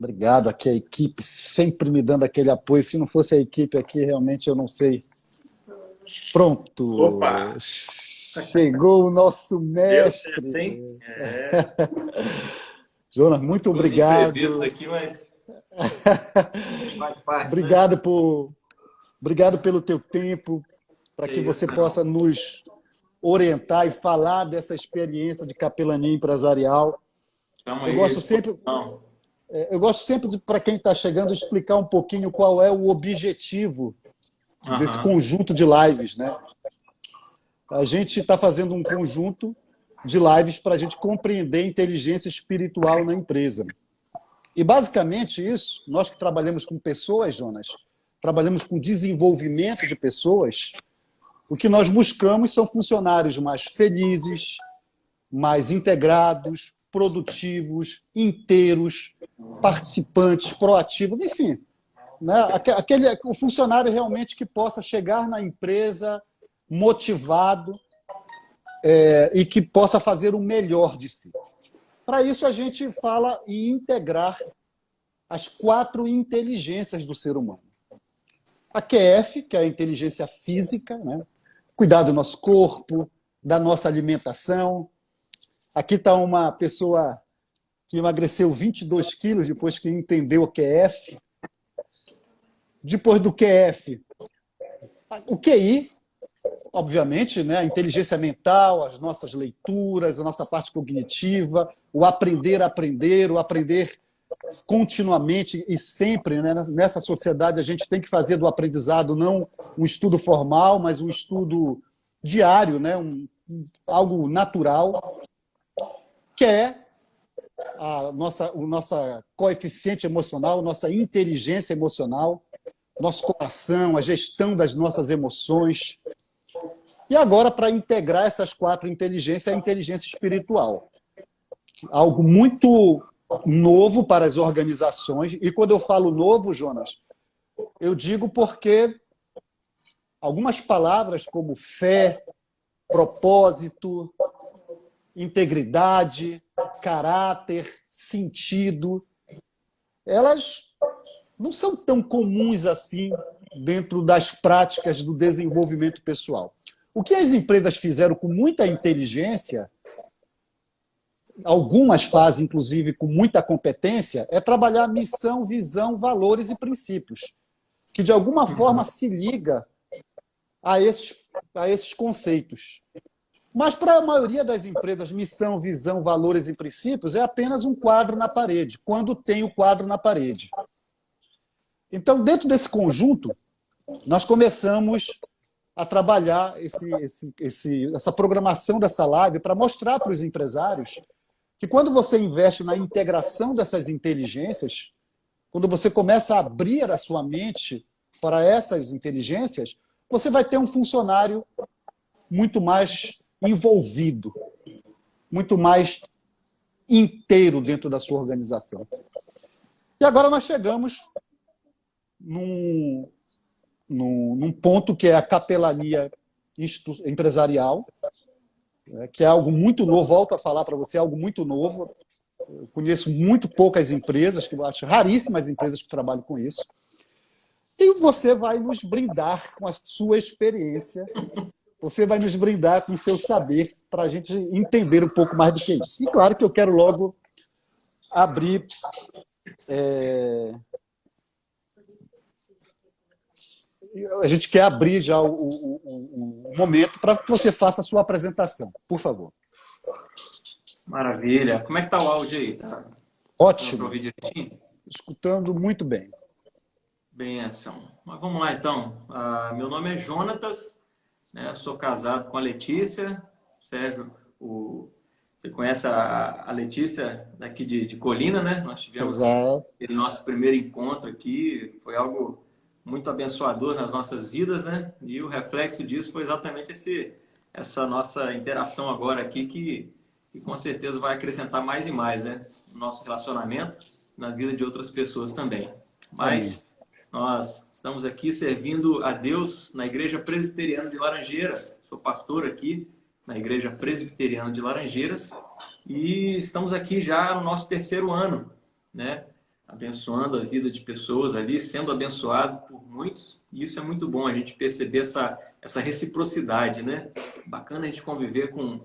Obrigado aqui a equipe, sempre me dando aquele apoio. Se não fosse a equipe aqui, realmente eu não sei. Pronto. Opa! Chegou o nosso Deu certo, mestre. hein? É, Jonas, muito os imprevistos obrigado. aqui, mas faz parte, né? Obrigado obrigado pelo teu tempo, para Que que você isso, possa não. nos orientar e falar dessa experiência de capelania empresarial. Estamos Eu aí à gosto sempre, disposição. para quem está chegando, explicar um pouquinho qual é o objetivo desse Aham. conjunto de lives, né? A gente está fazendo um conjunto de lives para a gente compreender a inteligência espiritual na empresa. E basicamente isso, nós que trabalhamos com pessoas, Jonas, trabalhamos com desenvolvimento de pessoas, o que nós buscamos são funcionários mais felizes, mais integrados, produtivos, inteiros, participantes, proativos, enfim, né? O funcionário realmente que possa chegar na empresa motivado e que possa fazer o melhor de si. Para isso, a gente fala em integrar as 4 inteligências do ser humano. A QF, que é a inteligência física, né? Cuidar do nosso corpo, da nossa alimentação. Aqui está uma pessoa que emagreceu 22 quilos depois que entendeu o QF. Depois do QF, o QI, obviamente, né? A inteligência mental, as nossas leituras, a nossa parte cognitiva, o aprender, o aprender continuamente e sempre, né? Nessa sociedade a gente tem que fazer do aprendizado não um estudo formal, mas um estudo diário, né? Algo natural, que é o nosso coeficiente emocional, nossa inteligência emocional, nosso coração, a gestão das nossas emoções. E agora, para integrar essas 4 inteligências, a inteligência espiritual. Algo muito novo para as organizações. E quando eu falo novo, Jonas, eu digo porque algumas palavras como fé, propósito, integridade, caráter, sentido, elas não são tão comuns assim dentro das práticas do desenvolvimento pessoal. O que as empresas fizeram com muita inteligência, algumas fazem, inclusive, com muita competência, é trabalhar missão, visão, valores e princípios, que de alguma forma se liga a esses conceitos. Mas para a maioria das empresas, missão, visão, valores e princípios é apenas um quadro na parede, quando tem o quadro na parede. Então, dentro desse conjunto, nós começamos a trabalhar essa programação dessa live para mostrar para os empresários que quando você investe na integração dessas inteligências, quando você começa a abrir a sua mente para essas inteligências, você vai ter um funcionário muito mais envolvido, muito mais inteiro dentro da sua organização. E agora nós chegamos num ponto que é a capelania empresarial, que é algo muito novo, volto a falar para você, é algo muito novo. Eu conheço muito poucas empresas, que eu acho raríssimas empresas que trabalham com isso. E você vai nos brindar com a sua experiência, você vai nos brindar com o seu saber para a gente entender um pouco mais do que isso. E claro que eu quero logo abrir a gente quer abrir já o momento para que você faça a sua apresentação, por favor. Maravilha. Como é que tá o áudio aí? Tá dando para Ótimo, ouvir direitinho? escutando muito bem. Benção. Mas vamos lá, então. Meu nome é Jonatas, né? Sou casado com a Letícia. Sérgio, você conhece a Letícia daqui de Colina, né? Nós tivemos Exato. aquele nosso primeiro encontro aqui. Foi algo muito abençoador nas nossas vidas, né? E o reflexo disso foi exatamente essa nossa interação agora aqui, que com certeza vai acrescentar mais e mais, né? No nosso relacionamento, na vida de outras pessoas também. Amém. Mas nós estamos aqui servindo a Deus na Igreja Presbiteriana de Laranjeiras. Sou pastor aqui na Igreja Presbiteriana de Laranjeiras e estamos aqui já no nosso 3º ano, né? abençoando a vida de pessoas ali, sendo abençoado por muitos. E isso é muito bom, a gente perceber essa reciprocidade, né? Bacana a gente conviver com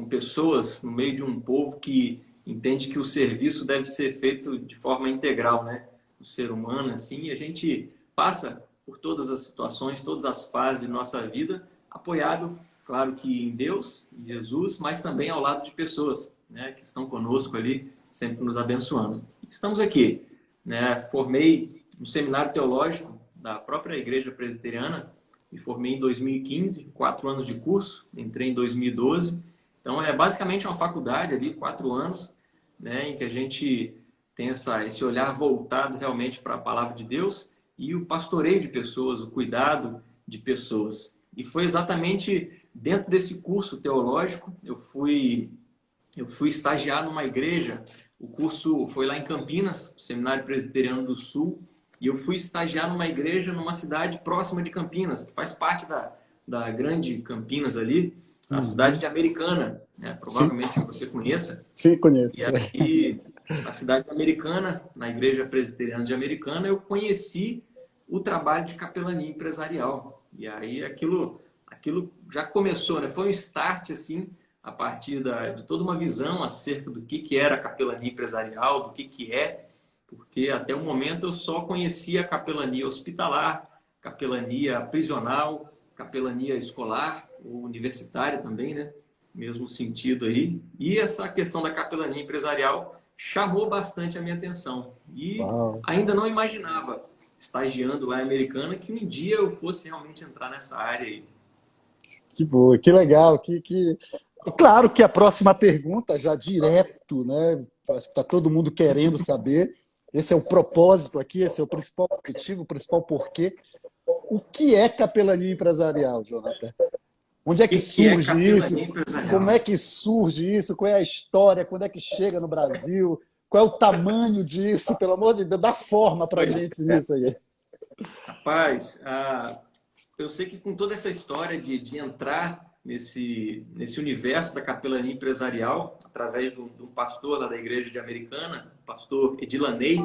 pessoas no meio de um povo que entende que o serviço deve ser feito de forma integral, né? O ser humano, assim, e a gente passa por todas as situações, todas as fases de nossa vida, apoiado, claro que em Deus, em Jesus, mas também ao lado de pessoas, né, que estão conosco ali, sempre nos abençoando. Estamos aqui, né? Formei um seminário teológico da própria Igreja Presbiteriana, me formei em 2015, 4 anos de curso, entrei em 2012. Então, é basicamente uma faculdade ali, 4 anos, né, em que a gente tem esse olhar voltado realmente para a palavra de Deus e o pastoreio de pessoas, o cuidado de pessoas. E foi exatamente dentro desse curso teológico, eu fui estagiar numa igreja. O curso foi lá em Campinas, Seminário Presbiteriano do Sul, e eu fui estagiar numa igreja numa cidade próxima de Campinas, que faz parte da grande Campinas ali, a cidade de Americana, né? Sim. Provavelmente você conheça. Sim, E conheço. aí, na cidade de Americana, na igreja presbiteriana de Americana, eu conheci o trabalho de capelania empresarial. E aí aquilo já começou, né? Foi um start, assim, a partir de toda uma visão acerca do que era a capelania empresarial, do que é, porque até o momento eu só conhecia a capelania hospitalar, capelania prisional, capelania escolar, ou universitária também, né? Mesmo sentido aí. E essa questão da capelania empresarial chamou bastante a minha atenção. E Uau. ainda não imaginava, estagiando lá em Americana, que um dia eu fosse realmente entrar nessa área aí. Que boa, que legal. Claro que a próxima pergunta, já direto, né? Acho que está todo mundo querendo saber. Esse é o propósito aqui, esse é o principal objetivo, o principal porquê. O que é capelania empresarial, Jonathan? Onde é que Que é surge isso? capelania Como empresarial? é que surge isso? Qual é a história? Quando é que chega no Brasil? Qual é o tamanho disso? Pelo amor de Deus, dá forma para a gente nisso aí. Rapaz, eu sei que com toda essa história de entrar nesse universo da capelania empresarial, através do pastor lá da igreja de Americana, o pastor Edilanei,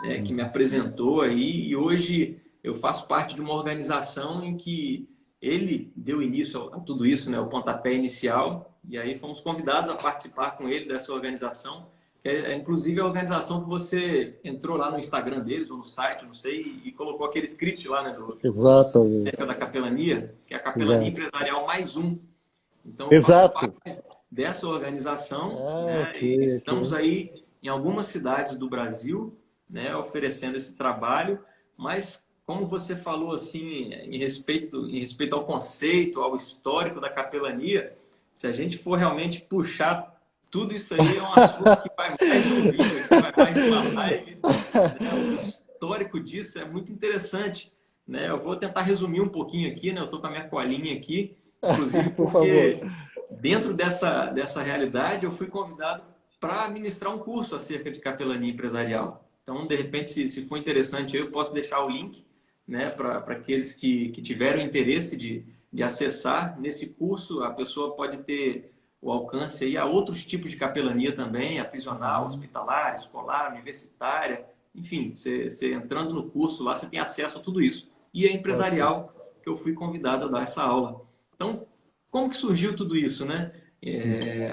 né, que me apresentou aí, e hoje eu faço parte de uma organização em que ele deu início a tudo isso, né, o pontapé inicial, e aí fomos convidados a participar com ele dessa organização, que é inclusive a organização que você entrou lá no Instagram deles, ou no site, não sei, e colocou aquele script lá, né, Exato, acerca da capelania, que é a Capelania exato. Empresarial mais um. Então, eu faço Exato. parte dessa organização, Ah, né? ok, E ok. estamos aí em algumas cidades do Brasil, né, oferecendo esse trabalho, mas como você falou assim, em respeito ao conceito, ao histórico da capelania, se a gente for realmente puxar tudo isso aí, é um assunto que vai mais de um vídeo, que vai mais de uma live, né? O histórico disso é muito interessante, né? Eu vou tentar resumir um pouquinho aqui, né? Eu estou com a minha colinha aqui, inclusive Por favor. porque dentro dessa realidade eu fui convidado para ministrar um curso acerca de capelania empresarial. Então, de repente, se for interessante, eu posso deixar o link, né, para aqueles que tiveram interesse de acessar. Nesse curso, a pessoa pode ter o alcance aí a outros tipos de capelania também, a prisional, hospitalar, escolar, universitária, enfim, você entrando no curso lá, você tem acesso a tudo isso. E a Ótimo. empresarial, que eu fui convidado a dar essa aula. Então, como que surgiu tudo isso, né?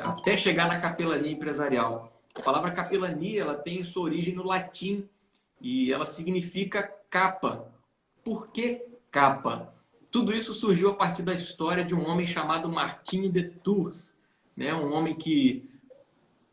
Até chegar na capelania empresarial. A palavra capelania, ela tem sua origem no latim e ela significa capa. Por que capa? Tudo isso surgiu a partir da história de um homem chamado Martinho de Tours, né? Um homem que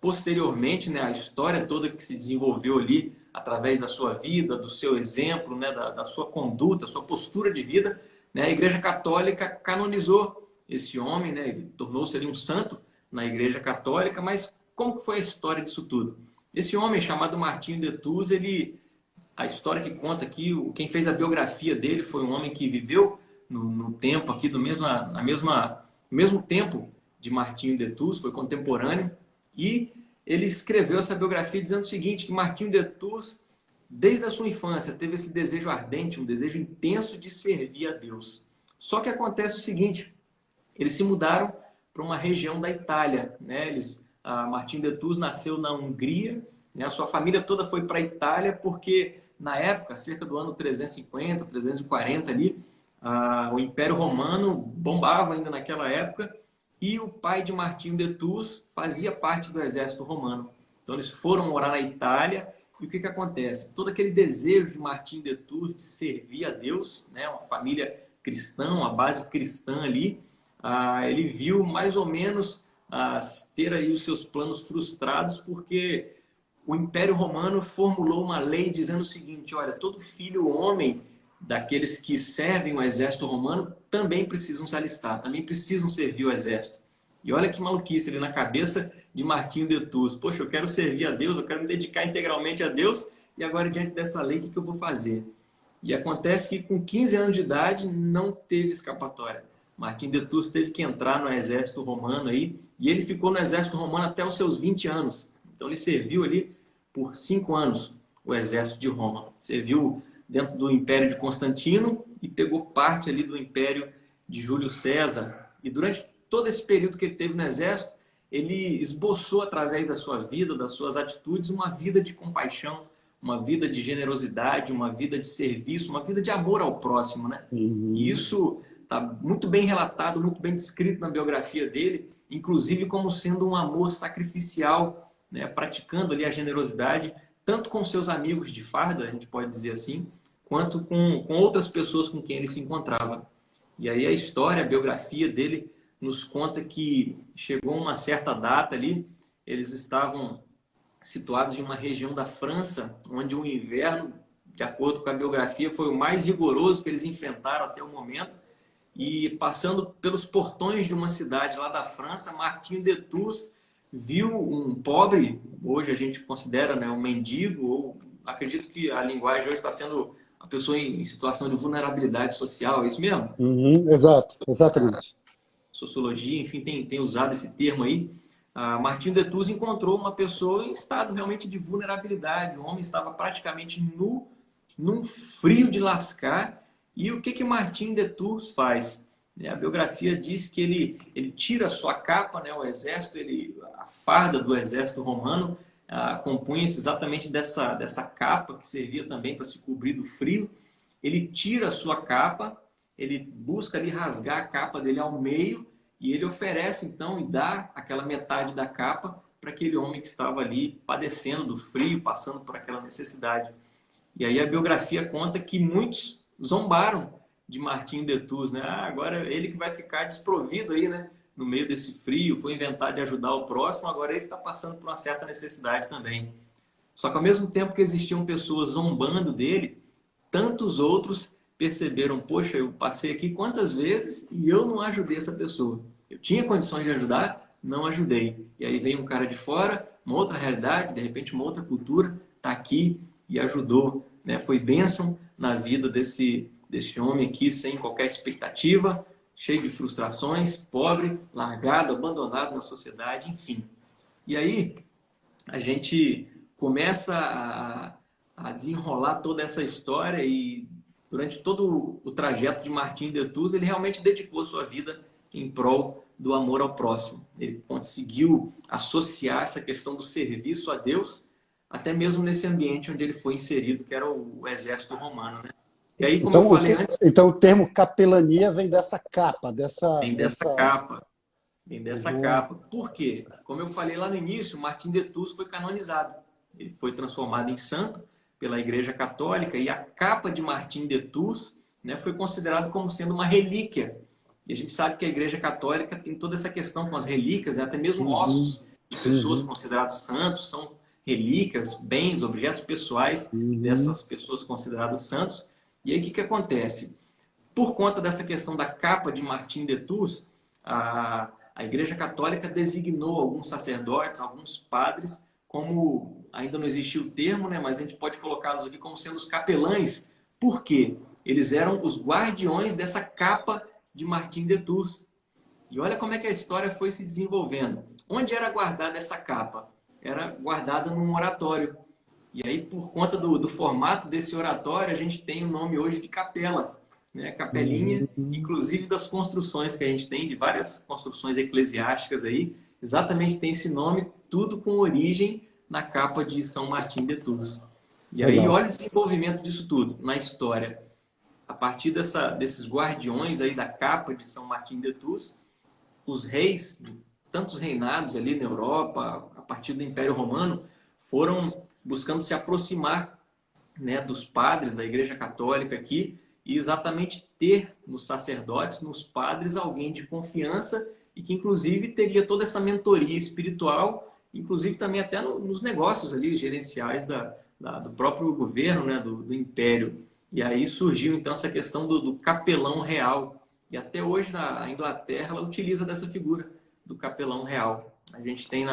posteriormente, né, a história toda que se desenvolveu ali através da sua vida, do seu exemplo, né, da sua conduta, sua postura de vida, né, a Igreja Católica canonizou esse homem, né, ele tornou-se ali um santo na Igreja Católica, mas como que foi a história disso tudo? Esse homem chamado Martinho de Tours, a história que conta aqui, quem fez a biografia dele foi um homem que viveu no tempo aqui, no mesmo tempo de Martinho de Tours, foi contemporâneo, e ele escreveu essa biografia dizendo o seguinte, que Martinho de Tours, desde a sua infância, teve esse desejo ardente, um desejo intenso de servir a Deus. Só que acontece o seguinte, eles se mudaram para uma região da Itália, né? Martinho de Tours nasceu na Hungria né? A sua família toda foi para a Itália porque, na época, cerca do ano 350, 340 ali, o Império Romano bombava ainda naquela época e o pai de Martinho de Tours fazia parte do exército romano. Então eles foram morar na Itália e o que acontece? Todo aquele desejo de Martinho de Tours de servir a Deus, né? Uma família cristã, uma base cristã ali, ele viu mais ou menos ter aí os seus planos frustrados porque o Império Romano formulou uma lei dizendo o seguinte: olha, todo filho homem daqueles que servem o exército romano também precisam se alistar, também precisam servir o exército. E olha que maluquice ali na cabeça de Martinho de Tours. Poxa, eu quero servir a Deus, eu quero me dedicar integralmente a Deus, e agora, diante dessa lei, o que eu vou fazer? E acontece que com 15 anos de idade não teve escapatória. Martinho de Tours teve que entrar no exército romano aí, e ele ficou no exército romano até os seus 20 anos. Então ele serviu ali por 5 anos, o exército de Roma. Serviu dentro do Império de Constantino e pegou parte ali do Império de Júlio César. E durante todo esse período que ele teve no exército, ele esboçou através da sua vida, das suas atitudes, uma vida de compaixão, uma vida de generosidade, uma vida de serviço, uma vida de amor ao próximo, né? E isso está muito bem relatado, muito bem descrito na biografia dele, inclusive como sendo um amor sacrificial, né? Praticando ali a generosidade, tanto com seus amigos de farda, a gente pode dizer assim, quanto com outras pessoas com quem ele se encontrava. E aí a história, a biografia dele nos conta que chegou uma certa data ali, eles estavam situados em uma região da França, onde o inverno, de acordo com a biografia, foi o mais rigoroso que eles enfrentaram até o momento. E passando pelos portões de uma cidade lá da França, Martinho de Tours viu um pobre, hoje a gente considera, né, um mendigo, ou acredito que a linguagem hoje está sendo a pessoa em situação de vulnerabilidade social, é isso mesmo? Exato, exatamente. Sociologia, enfim, tem usado esse termo aí. Martinho de Tours encontrou uma pessoa em estado realmente de vulnerabilidade. O homem estava praticamente nu, num frio de lascar. E o que Martinho de Tours faz? A biografia diz que ele tira a sua capa, né, o exército, a farda do exército romano compunha-se exatamente dessa capa que servia também para se cobrir do frio. Ele tira a sua capa, ele busca ali rasgar a capa dele ao meio e ele oferece então e dá aquela metade da capa para aquele homem que estava ali padecendo do frio, passando por aquela necessidade. E aí a biografia conta que muitos zombaram de Martinho de Tours, né? Agora ele que vai ficar desprovido aí, né? No meio desse frio, foi inventar de ajudar o próximo, agora ele está passando por uma certa necessidade também. Só que ao mesmo tempo que existiam pessoas zombando dele, tantos outros perceberam, poxa, eu passei aqui quantas vezes e eu não ajudei essa pessoa. Eu tinha condições de ajudar, não ajudei. E aí vem um cara de fora, uma outra realidade, de repente uma outra cultura, está aqui e ajudou, né? Foi bênção na vida desse homem aqui, sem qualquer expectativa, cheio de frustrações, pobre, largado, abandonado na sociedade, enfim. E aí a gente começa a desenrolar toda essa história e durante todo o trajeto de Martinho de Tours, ele realmente dedicou sua vida em prol do amor ao próximo. Ele conseguiu associar essa questão do serviço a Deus, até mesmo nesse ambiente onde ele foi inserido, que era o exército romano, né? E aí, como Então, eu falei antes... Então o termo capelania vem dessa capa, Vem dessa capa. Vem dessa capa. Por quê? Como eu falei lá no início, Martinho de Tours foi canonizado. Ele foi transformado em santo pela Igreja Católica e a capa de Martinho de Tours, né, foi considerado como sendo uma relíquia. E a gente sabe que a Igreja Católica tem toda essa questão com as relíquias, né, até mesmo ossos de pessoas consideradas santos são relíquias, bens, objetos pessoais dessas pessoas consideradas santos. E aí o que acontece? Por conta dessa questão da capa de Martinho de Tours, a Igreja Católica designou alguns sacerdotes, alguns padres, como ainda não existiu o termo, né, mas a gente pode colocá-los aqui como sendo os capelães. Por quê? Eles eram os guardiões dessa capa de Martinho de Tours. E olha como é que a história foi se desenvolvendo. Onde era guardada essa capa? Era guardada num oratório. E aí, por conta do formato desse oratório, a gente tem o nome hoje de capela, né? Capelinha, inclusive das construções que a gente tem, de várias construções eclesiásticas aí, exatamente tem esse nome, tudo com origem na capa de São Martim de Tours. E aí, Legal. olha o desenvolvimento disso tudo na história. A partir desses guardiões aí da capa de São Martim de Tours, os reis de tantos reinados ali na Europa, a partir do Império Romano, foram buscando se aproximar, né, dos padres da Igreja Católica aqui e exatamente ter nos sacerdotes, nos padres, alguém de confiança e que inclusive teria toda essa mentoria espiritual, inclusive também até nos negócios ali gerenciais do próprio governo, né, do Império. E aí surgiu então essa questão do capelão real. E até hoje na Inglaterra ela utiliza dessa figura do capelão real. A gente tem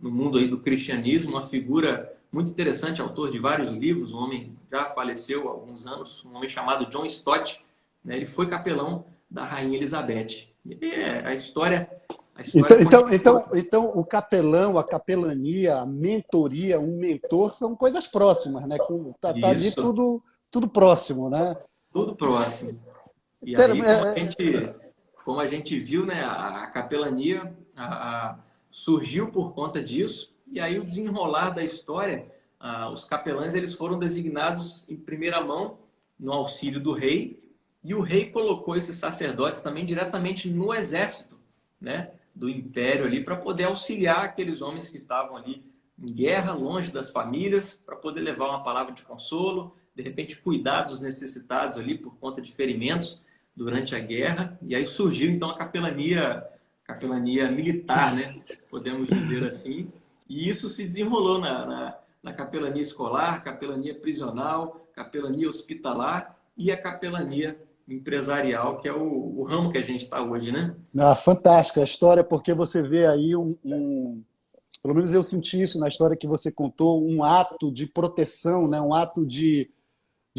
no mundo aí do cristianismo uma figura muito interessante, autor de vários livros, um homem já faleceu há alguns anos, um homem chamado John Stott, né? Ele foi capelão da Rainha Elizabeth. E a história Então, o capelão, a capelania, a mentoria, um mentor são coisas próximas, né? Tá ali Isso, tudo próximo, né? tudo próximo. E Ter- aí, é, como a gente viu, né, a capelania surgiu por conta disso, e aí o desenrolar da história, os capelães eles foram designados em primeira mão no auxílio do rei, e o rei colocou esses sacerdotes também diretamente no exército, né, do império ali, para poder auxiliar aqueles homens que estavam ali em guerra, longe das famílias, para poder levar uma palavra de consolo, de repente cuidar dos necessitados ali por conta de ferimentos durante a guerra. E aí surgiu então a capelania militar, né? Podemos dizer assim. E isso se desenrolou na capelania escolar, capelania prisional, capelania hospitalar e a capelania empresarial, que é o ramo que a gente está hoje, né? fantástica a história, porque você vê aí pelo menos eu senti isso na história que você contou, um ato de proteção, né? Um ato de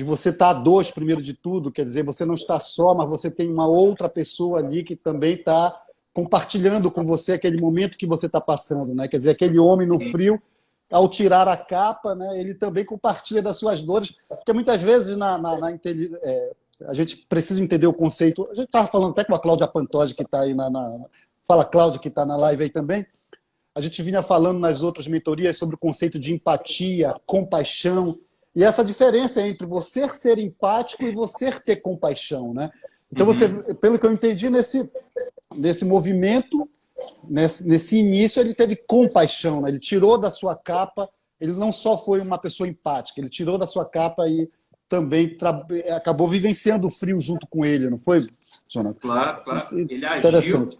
você estar a dois, primeiro de tudo, quer dizer, você não está só, mas você tem uma outra pessoa ali que também está compartilhando com você aquele momento que você está passando, né? Quer dizer, aquele homem no frio, ao tirar a capa, né, ele também compartilha das suas dores, porque muitas vezes a gente precisa entender o conceito. A gente estava falando até com a Cláudia Pantoja, que está aí Fala, Cláudia, que está na live aí também. A gente vinha falando nas outras mentorias sobre o conceito de empatia, compaixão, e essa diferença entre você ser empático e você ter compaixão, né? Então, pelo que eu entendi, nesse movimento, nesse início, ele teve compaixão, né? Ele tirou da sua capa, ele não só foi uma pessoa empática, ele tirou da sua capa e também acabou vivenciando o frio junto com ele, não foi, Jonathan? Claro, claro. Ele Interessante.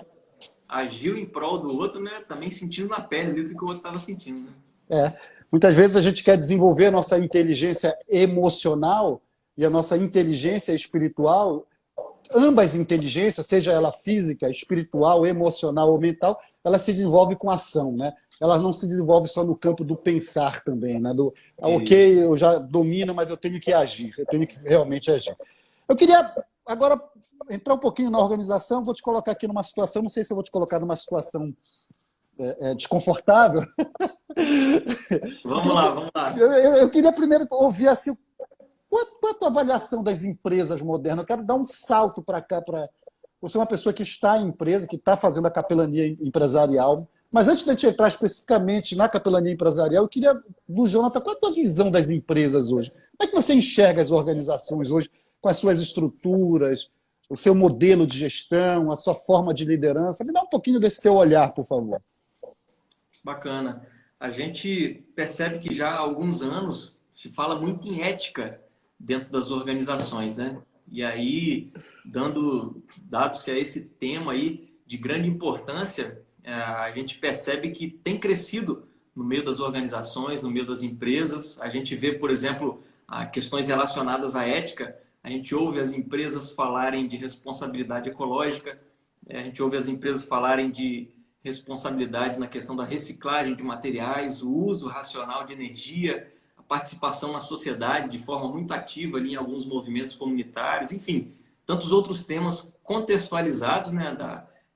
agiu em prol do outro, né? Também sentindo na pele ali o que o outro estava sentindo, né? Muitas vezes a gente quer desenvolver a nossa inteligência emocional e a nossa inteligência espiritual, ambas inteligências, seja ela física, espiritual, emocional ou mental, ela se desenvolve com ação, né? Ela não se desenvolve só no campo do pensar também, né? Ok, eu já domino, mas eu tenho que agir, eu tenho que realmente agir. Eu queria agora entrar um pouquinho na organização, vou te colocar aqui numa situação, não sei se eu vou te colocar numa situação desconfortável. Vamos lá, vamos lá. Eu queria primeiro ouvir assim, qual a tua avaliação das empresas modernas? Eu quero dar um salto para cá. Você é uma pessoa que está em empresa, que está fazendo a capelania empresarial. Mas antes de a gente entrar especificamente na capelania empresarial, eu queria, do Jonathan, qual a tua visão das empresas hoje? Como é que você enxerga as organizações hoje, com as suas estruturas, o seu modelo de gestão, a sua forma de liderança? Me dá um pouquinho desse teu olhar, por favor. Bacana. A gente percebe que já há alguns anos se fala muito em ética dentro das organizações, né? E aí, dado-se a esse tema aí de grande importância, a gente percebe que tem crescido no meio das organizações, no meio das empresas. A gente vê, por exemplo, questões relacionadas à ética. A gente ouve as empresas falarem de responsabilidade ecológica, a gente ouve as empresas falarem de responsabilidade na questão da reciclagem de materiais, o uso racional de energia, a participação na sociedade de forma muito ativa ali em alguns movimentos comunitários, enfim, tantos outros temas contextualizados, né,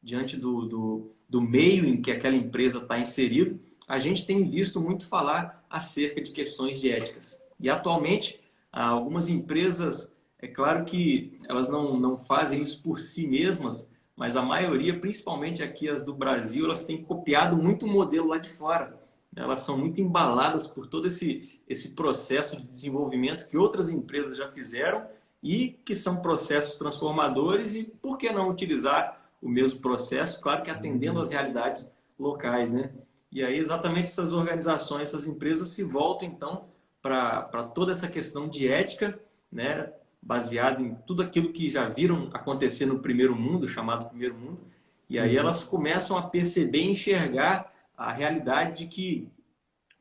diante do meio em que aquela empresa está inserida. A gente tem visto muito falar acerca de questões de éticas. E atualmente, algumas empresas, é claro que elas não fazem isso por si mesmas, mas a maioria, principalmente aqui as do Brasil, elas têm copiado muito o modelo lá de fora, né? Elas são muito embaladas por todo esse processo de desenvolvimento que outras empresas já fizeram e que são processos transformadores e por que não utilizar o mesmo processo, claro que atendendo às realidades locais, né? E aí exatamente essas organizações, essas empresas se voltam então para toda essa questão de ética, né? Baseada em tudo aquilo que já viram acontecer no primeiro mundo, chamado primeiro mundo, e aí elas começam a perceber e enxergar a realidade de que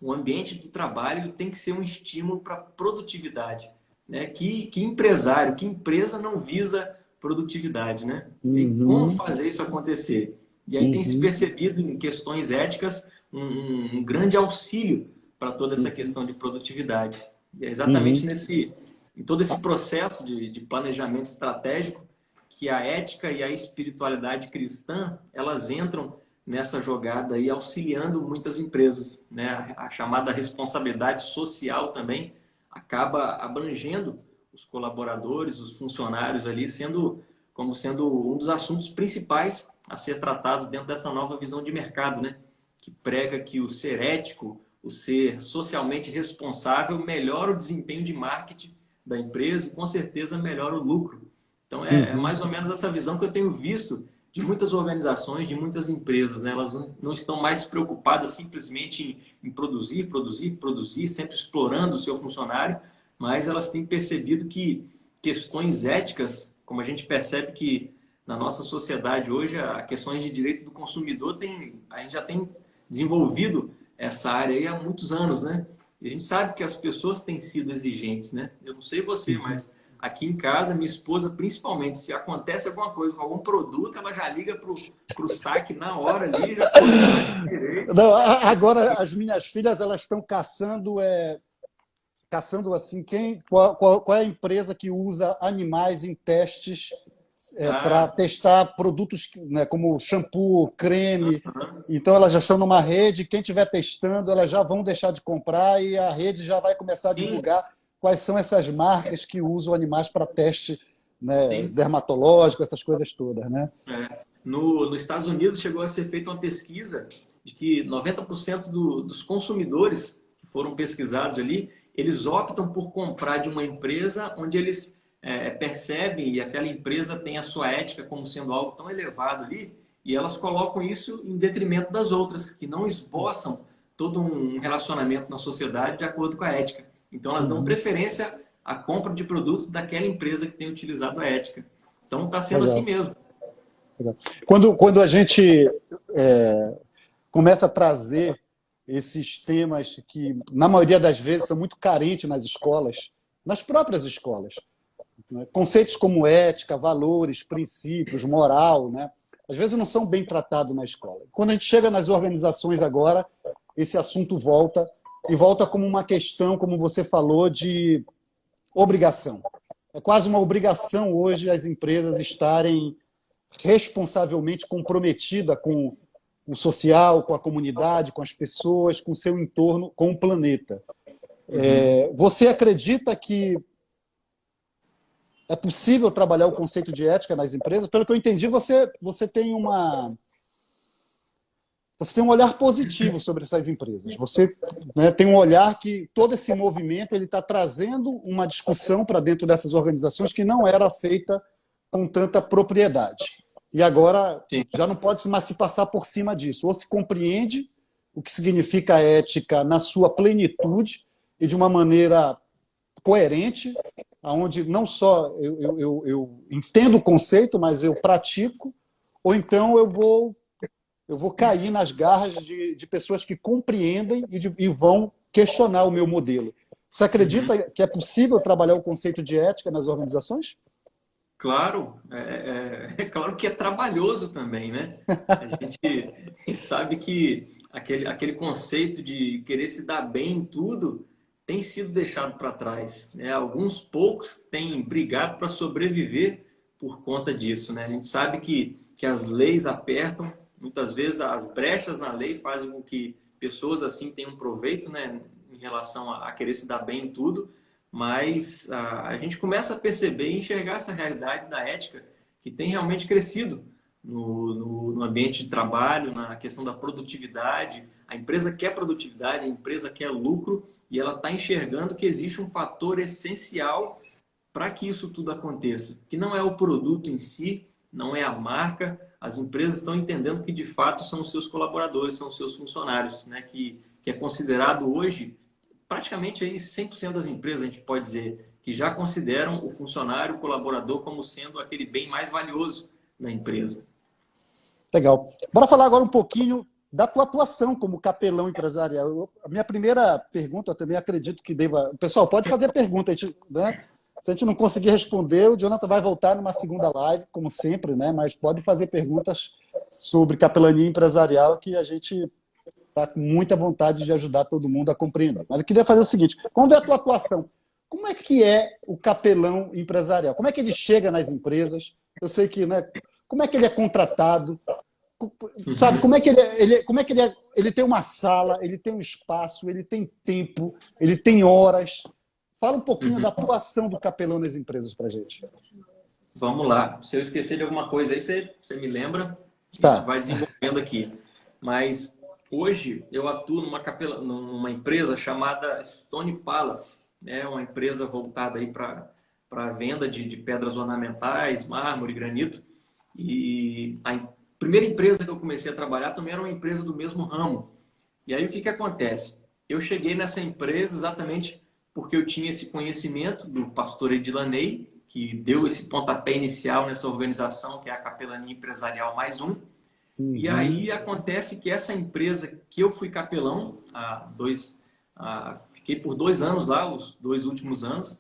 o ambiente do trabalho ele tem que ser um estímulo para a produtividade, né? Que empresário, que empresa não visa produtividade, né? E como Uhum, fazer isso acontecer? E aí tem se uhum, percebido em questões éticas um grande auxílio para toda essa uhum, questão de produtividade. E é exatamente uhum, em todo esse processo de planejamento estratégico que a ética e a espiritualidade cristã elas entram nessa jogada aí, auxiliando muitas empresas, né? A chamada responsabilidade social também acaba abrangendo os colaboradores, os funcionários ali, sendo um dos assuntos principais a ser tratados dentro dessa nova visão de mercado, né? Que prega que o ser ético, o ser socialmente responsável melhora o desempenho de marketing da empresa e com certeza melhora o lucro. Então é uhum. mais ou menos essa visão que eu tenho visto de muitas organizações, de muitas empresas, né? Elas não estão mais preocupadas simplesmente em produzir, produzir, produzir, sempre explorando o seu funcionário, mas elas têm percebido que questões éticas, como a gente percebe que na nossa sociedade hoje, as questões de direito do consumidor, a gente já tem desenvolvido essa área aí há muitos anos, né? E a gente sabe que as pessoas têm sido exigentes, né? Eu não sei você, Uhum. mas aqui em casa, minha esposa, principalmente, se acontece alguma coisa com algum produto, ela já liga pro saque na hora ali, já coordena com o direito. Não, agora as minhas filhas elas estão caçando, caçando assim qual é a empresa que usa animais em testes para Ah, testar produtos, né, como shampoo, creme. aham. Então elas já estão numa rede, quem estiver testando, elas já vão deixar de comprar e a rede já vai começar a Sim, divulgar quais são essas marcas que usam animais para teste, né, sim. dermatológico, essas coisas todas, né? É. Nos Estados Unidos chegou a ser feita uma pesquisa de que 90% dos consumidores que foram pesquisados ali, eles optam por comprar de uma empresa onde eles percebem e aquela empresa tem a sua ética como sendo algo tão elevado ali, e elas colocam isso em detrimento das outras, que não esboçam todo um relacionamento na sociedade de acordo com a ética. Então elas dão Uhum. preferência à compra de produtos daquela empresa que tem utilizado a ética. Então está sendo assim Legal, mesmo. legal. Quando a gente começa a trazer esses temas que, na maioria das vezes, são muito carentes nas escolas, nas próprias escolas, né? Conceitos como ética, valores, princípios, moral, né? Às vezes não são bem tratados na escola. Quando a gente chega nas organizações agora, esse assunto volta e volta como uma questão, como você falou, de obrigação. É quase uma obrigação hoje as empresas estarem responsavelmente comprometidas com o social, com a comunidade, com as pessoas, com o seu entorno, com o planeta. Uhum. Você acredita que é possível trabalhar o conceito de ética nas empresas? Pelo que eu entendi, você tem um olhar positivo sobre essas empresas. Você, né, tem um olhar que todo esse movimento ele está trazendo uma discussão para dentro dessas organizações que não era feita com tanta propriedade. E agora Sim. já não pode mais se passar por cima disso. Ou se compreende o que significa ética na sua plenitude e de uma maneira coerente, onde não só eu entendo o conceito, mas eu pratico, ou então eu vou cair nas garras de pessoas que compreendem e vão questionar o meu modelo. Você Uhum. acredita que é possível trabalhar o conceito de ética nas organizações? Claro, é claro que é trabalhoso também, né? A gente sabe que aquele conceito de querer se dar bem em tudo tem sido deixado para trás, né? Alguns poucos têm brigado para sobreviver por conta disso, né? A gente sabe que as leis apertam, muitas vezes as brechas na lei fazem com que pessoas assim tenham proveito, né? Em relação a querer se dar bem em tudo, mas a gente começa a perceber e enxergar essa realidade da ética que tem realmente crescido no ambiente de trabalho, na questão da produtividade. A empresa quer produtividade, a empresa quer lucro e ela está enxergando que existe um fator essencial para que isso tudo aconteça, que não é o produto em si, não é a marca. As empresas estão entendendo que de fato são os seus colaboradores, são os seus funcionários, né? Que é considerado hoje, praticamente aí 100% das empresas, a gente pode dizer, que já consideram o funcionário, o colaborador, como sendo aquele bem mais valioso da empresa. Legal. Bora falar agora um pouquinho da tua atuação como capelão empresarial. A minha primeira pergunta, eu também acredito que deva... Pessoal, pode fazer pergunta, a gente, né? Se a gente não conseguir responder, o Jonathan vai voltar numa segunda live, como sempre, né? Mas pode fazer perguntas sobre capelania empresarial, que a gente está com muita vontade de ajudar todo mundo a compreender. Mas eu queria fazer o seguinte, vamos ver a tua atuação. Como é que é o capelão empresarial? Como é que ele chega nas empresas? Eu sei que, né? Como é que ele é contratado? Sabe, como é que ele tem uma sala, ele tem um espaço, ele tem tempo, ele tem horas. Fala um pouquinho da atuação do capelão nas empresas para a gente. Vamos lá. Se eu esquecer de alguma coisa aí, você me lembra, Tá. vai desenvolvendo aqui. Mas hoje eu atuo numa empresa chamada Stone Palace, né? Uma empresa voltada aí para a venda de pedras ornamentais, mármore, granito. E a primeira empresa que eu comecei a trabalhar também era uma empresa do mesmo ramo. E aí o que acontece? Eu cheguei nessa empresa exatamente porque eu tinha esse conhecimento do pastor Edilanei, que deu esse pontapé inicial nessa organização, que é a Capelania Empresarial Mais Um. E aí acontece que essa empresa que eu fui capelão, fiquei por 2 anos lá, os 2 últimos anos,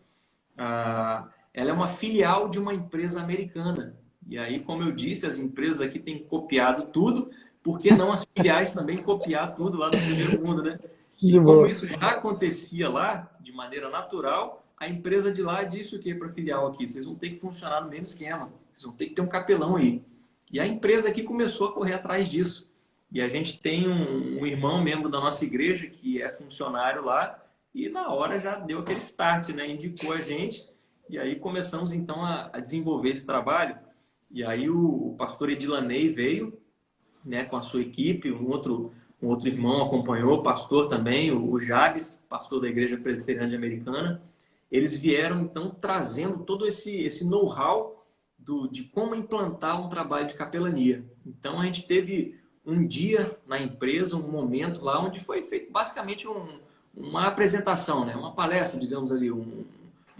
ela é uma filial de uma empresa americana. E aí, como eu disse, as empresas aqui têm copiado tudo, por que não as filiais também copiar tudo lá do primeiro mundo, né? E como isso já acontecia lá, de maneira natural, a empresa de lá disse o quê para a filial aqui? Vocês vão ter que funcionar no mesmo esquema, vocês vão ter que ter um capelão aí. E a empresa aqui começou a correr atrás disso. E a gente tem um irmão, membro da nossa igreja, que é funcionário lá, e na hora já deu aquele start, né? Indicou a gente, e aí começamos então a desenvolver esse trabalho. E aí o pastor Edilanei veio, né, com a sua equipe, um outro irmão acompanhou, o pastor também, o Jabes, pastor da Igreja Presbiteriana Americana. Eles vieram, então, trazendo todo esse know-how de como implantar um trabalho de capelania. Então, a gente teve um dia na empresa, um momento lá, onde foi feito basicamente uma apresentação, né? Uma palestra, digamos ali, um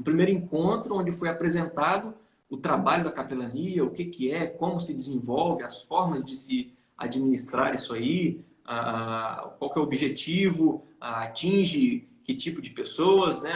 primeiro encontro, onde foi apresentado o trabalho da capelania, o que é, como se desenvolve, as formas de se administrar isso aí, qual que é o objetivo, atinge que tipo de pessoas, né?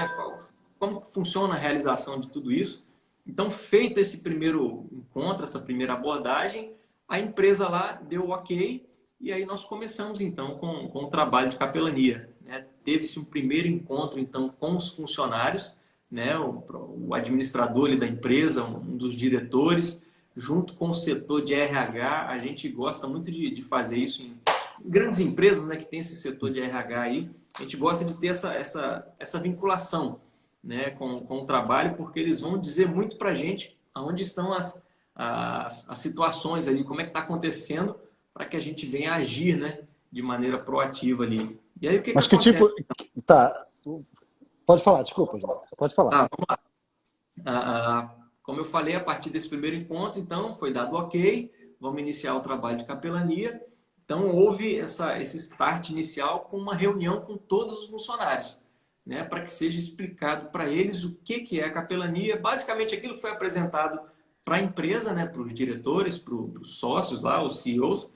Como funciona a realização de tudo isso. Então, feito esse primeiro encontro, essa primeira abordagem, a empresa lá deu ok, e aí nós começamos então com o trabalho de capelania, né? Teve-se um primeiro encontro então com os funcionários, né? O administrador ali da empresa, um dos diretores, junto com o setor de RH. A gente gosta muito de fazer isso em grandes empresas, né, que tem esse setor de RH aí. A gente gosta de ter essa vinculação, né, com o trabalho, porque eles vão dizer muito para a gente aonde estão as situações ali, como é que está acontecendo, para que a gente venha agir, né, de maneira proativa ali. E aí o que Mas que acontece? tipo... Tá. Pode falar, desculpa, João. Pode falar. Vamos lá. Como eu falei, a partir desse primeiro encontro, então, foi dado ok, vamos iniciar o trabalho de capelania. Então, houve esse start inicial com uma reunião com todos os funcionários, né, para que seja explicado para eles o que é a capelania. Basicamente, aquilo que foi apresentado para a empresa, né, para os diretores, para os sócios lá, os CEOs.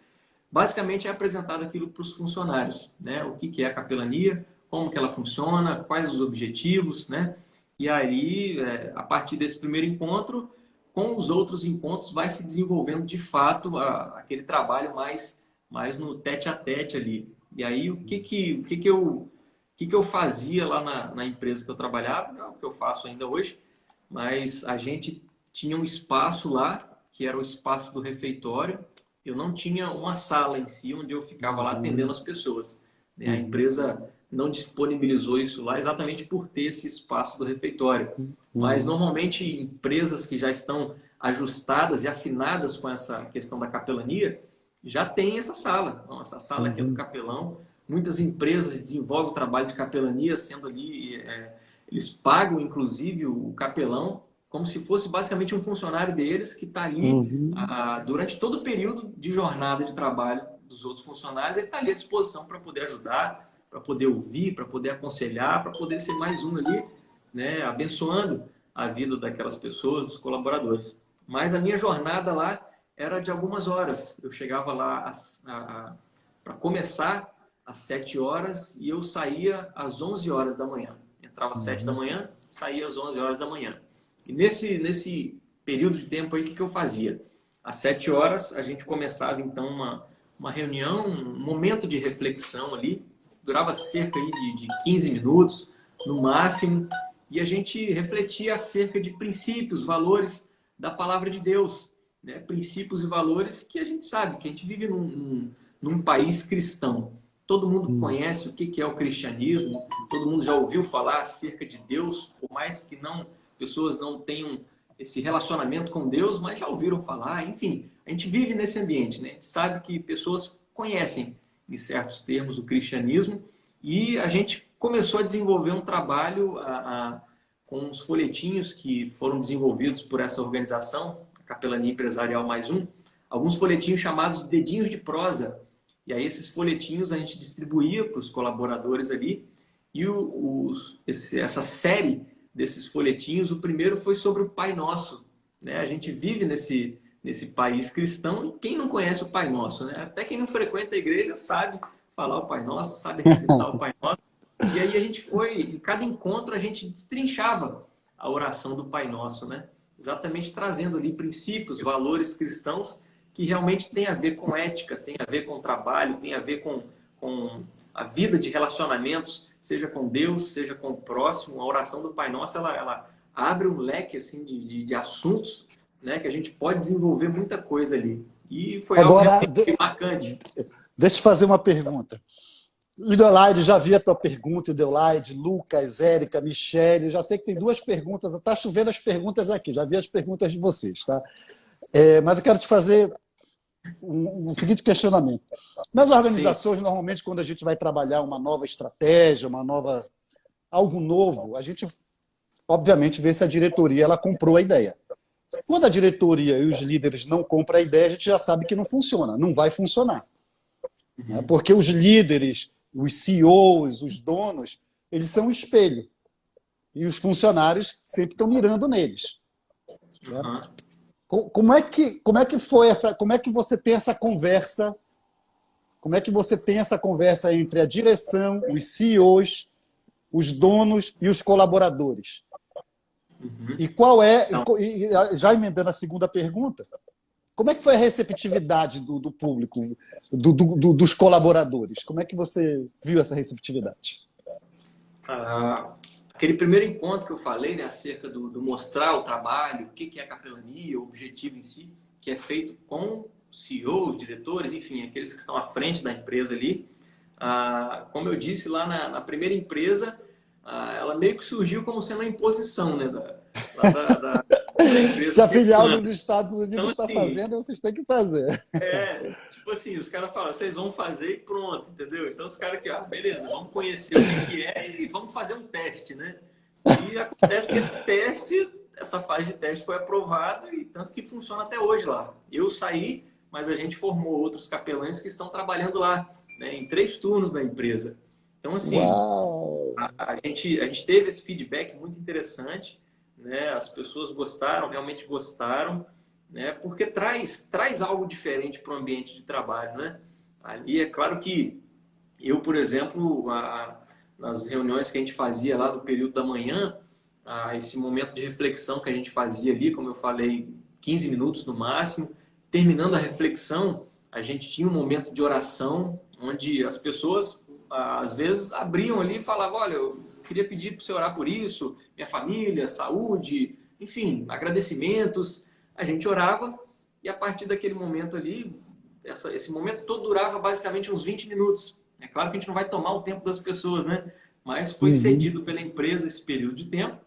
Basicamente, é apresentado aquilo para os funcionários, né, o que é a capelania, como que ela funciona, quais os objetivos, né? E aí, a partir desse primeiro encontro, com os outros encontros, vai se desenvolvendo de fato aquele trabalho mais no tete-a-tete ali. E aí, o que eu fazia lá na empresa que eu trabalhava, é o que eu faço ainda hoje, mas a gente tinha um espaço lá, que era o espaço do refeitório. Eu não tinha uma sala em si, onde eu ficava lá atendendo as pessoas. A empresa não disponibilizou isso lá exatamente por ter esse espaço do refeitório. Mas, normalmente, empresas que já estão ajustadas e afinadas com essa questão da capelania, já tem essa sala. Então, essa sala aqui é do capelão. Muitas empresas desenvolvem o trabalho de capelania, sendo ali, eles pagam, inclusive, o capelão, como se fosse basicamente um funcionário deles que está ali durante todo o período de jornada de trabalho dos outros funcionários, ele está ali à disposição para poder ajudar, para poder ouvir, para poder aconselhar, para poder ser mais um ali, né, abençoando a vida daquelas pessoas, dos colaboradores. Mas a minha jornada lá era de algumas horas. Eu chegava lá para começar às 7 horas e eu saía às 11 horas da manhã. Entrava às 7 da manhã, saía às 11 horas da manhã. E nesse período de tempo aí, o que eu fazia? Às 7 horas, a gente começava, então, uma reunião, um momento de reflexão ali. Durava cerca aí de 15 minutos, no máximo. E a gente refletia acerca de princípios, valores da palavra de Deus. Né? Princípios e valores que a gente sabe, que a gente vive num país cristão. Todo mundo conhece o que é o cristianismo, todo mundo já ouviu falar acerca de Deus, por mais que pessoas não tenham esse relacionamento com Deus, mas já ouviram falar, enfim, a gente vive nesse ambiente, né? A gente sabe que pessoas conhecem, em certos termos, o cristianismo, e a gente começou a desenvolver um trabalho com os folhetinhos que foram desenvolvidos por essa organização, a Capelania Empresarial Mais Um, alguns folhetinhos chamados Dedinhos de Prosa. E aí esses folhetinhos a gente distribuía para os colaboradores ali, e essa série desses folhetinhos, o primeiro foi sobre o Pai Nosso. Né? A gente vive nesse país cristão, e quem não conhece o Pai Nosso? Né? Até quem não frequenta a igreja sabe falar o Pai Nosso, sabe recitar o Pai Nosso. E aí a gente em cada encontro a gente destrinchava a oração do Pai Nosso, né? Exatamente trazendo ali princípios, valores cristãos que realmente tem a ver com ética, tem a ver com trabalho, tem a ver com a vida de relacionamentos, seja com Deus, seja com o próximo. A oração do Pai Nosso, ela abre um leque assim, de assuntos, né, que a gente pode desenvolver muita coisa ali. E foi algo realmente marcante. Deixa eu fazer uma pergunta. O Deolaide, já vi a tua pergunta, o Deolaide, Lucas, Érica, Michele, já sei que tem 2 perguntas, está chovendo as perguntas aqui, já vi as perguntas de vocês, tá? Mas eu quero te fazer um seguinte questionamento. Nas organizações, sim, normalmente, quando a gente vai trabalhar uma nova estratégia, algo novo, a gente, obviamente, vê se a diretoria ela comprou a ideia. Quando a diretoria e os líderes não compram a ideia, a gente já sabe que não funciona, não vai funcionar. Né? Porque os líderes, os CEOs, os donos, eles são um espelho. E os funcionários sempre estão mirando neles. Né? Como é que foi como é que você tem essa conversa? Como é que você tem essa conversa entre a direção, os CEOs, os donos e os colaboradores? E qual é, já emendando a segunda pergunta, como é que foi a receptividade do público, dos colaboradores? Como é que você viu essa receptividade? Aquele primeiro encontro que eu falei, né, acerca do mostrar o trabalho, o que é a capelania, o objetivo em si, que é feito com CEOs, diretores, enfim, aqueles que estão à frente da empresa ali. Como eu disse lá na primeira empresa, ela meio que surgiu como sendo a imposição, né, da empresa. Se a filial dos Estados Unidos está então, assim, fazendo, vocês têm que fazer. Tipo assim, os caras falam, vocês vão fazer e pronto, entendeu? Então os caras aqui, beleza, vamos conhecer o que é e vamos fazer um teste, né? E acontece que esse teste, essa fase de teste foi aprovada e tanto que funciona até hoje lá. Eu saí, mas a gente formou outros capelães que estão trabalhando lá, né, em 3 turnos da empresa. Então, assim, a gente teve esse feedback muito interessante, né? As pessoas gostaram, realmente gostaram, né? Porque traz algo diferente para o ambiente de trabalho, né? Ali é claro que eu, por exemplo, nas reuniões que a gente fazia lá no período da manhã, esse momento de reflexão que a gente fazia ali, como eu falei, 15 minutos no máximo, terminando a reflexão, a gente tinha um momento de oração, onde as pessoas, às vezes, abriam ali e falavam, olha, eu queria pedir para você orar por isso, minha família, saúde, enfim, agradecimentos. A gente orava e a partir daquele momento ali, esse momento todo durava basicamente uns 20 minutos. É claro que a gente não vai tomar o tempo das pessoas, né? Mas foi cedido pela empresa esse período de tempo.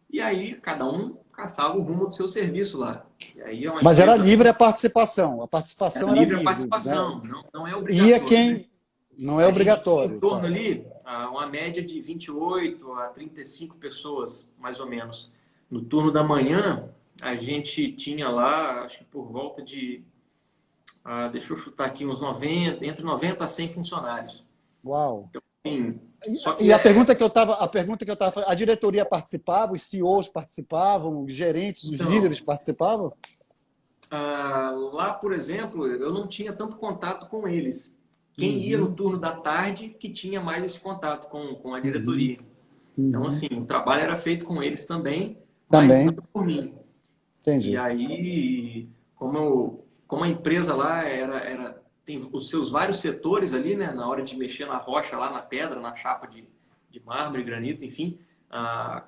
E aí cada um caçava o rumo do seu serviço lá. E aí é uma Mas era empresa, livre a participação era livre a livre, participação, né? não é Ia obrigatório, né? quem não é A gente tinha em obrigatório, torno tá? ali uma média de 28 a 35 pessoas, mais ou menos. No turno da manhã, a gente tinha lá, acho que por volta de, deixa eu chutar aqui, uns 90, entre 90 a 100 funcionários. Uau. Sim, só E que a pergunta que eu estava, a diretoria participava, os CEOs participavam, os gerentes, os então, líderes participavam? lá, por exemplo, eu não tinha tanto contato com eles. Quem ia no Uhum, turno da tarde que tinha mais esse contato com a uhum, diretoria. Então, uhum. assim, o trabalho era feito com eles também, mas não Também, por mim. E entendi. aí, como a empresa lá tem os seus vários setores ali, né, na hora de mexer na rocha, lá na pedra, na chapa de mármore, granito, enfim,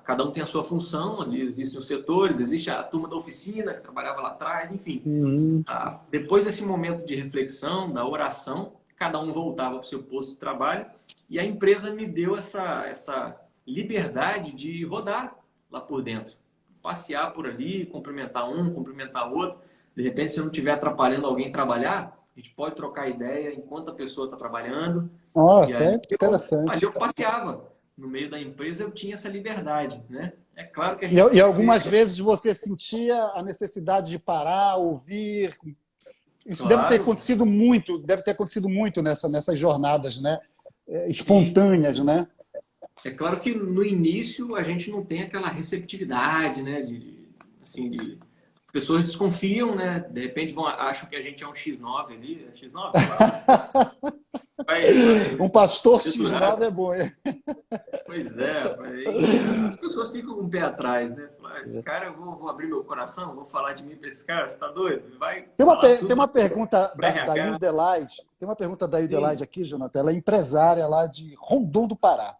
cada um tem a sua função, ali existem os setores, existe a turma da oficina que trabalhava lá atrás, enfim. Uhum. Depois desse momento de reflexão, da oração, cada um voltava para o seu posto de trabalho e a empresa me deu essa liberdade de rodar lá por dentro. Passear por ali, cumprimentar um, cumprimentar outro. De repente, se eu não estiver atrapalhando alguém trabalhar, a gente pode trocar ideia enquanto a pessoa está trabalhando. E Nossa, ali é ali interessante. eu passeava. No meio da empresa eu tinha essa liberdade, né? É claro que a E, gente e tem que algumas ser, vezes você sentia a necessidade de parar, ouvir. Isso claro, deve ter acontecido muito nessas jornadas, né? sim. Espontâneas, né? É claro que no início a gente não tem aquela receptividade, né? Assim, pessoas desconfiam, né? De repente acham que a gente é um X9 ali, é X9 que fala, né? Um Vai pastor X9 dedurar. é bom, hein? Pois é, aí as pessoas ficam com o pé atrás, né? Falar, esse cara, eu vou abrir meu coração, vou falar de mim para esse cara, você tá doido? Vai Tem uma, falar pe- tem tudo uma pergunta para da RH. Ildelaide. Tem uma pergunta da Ildelaide Sim. aqui, Jonathan. Ela é empresária lá de Rondon do Pará.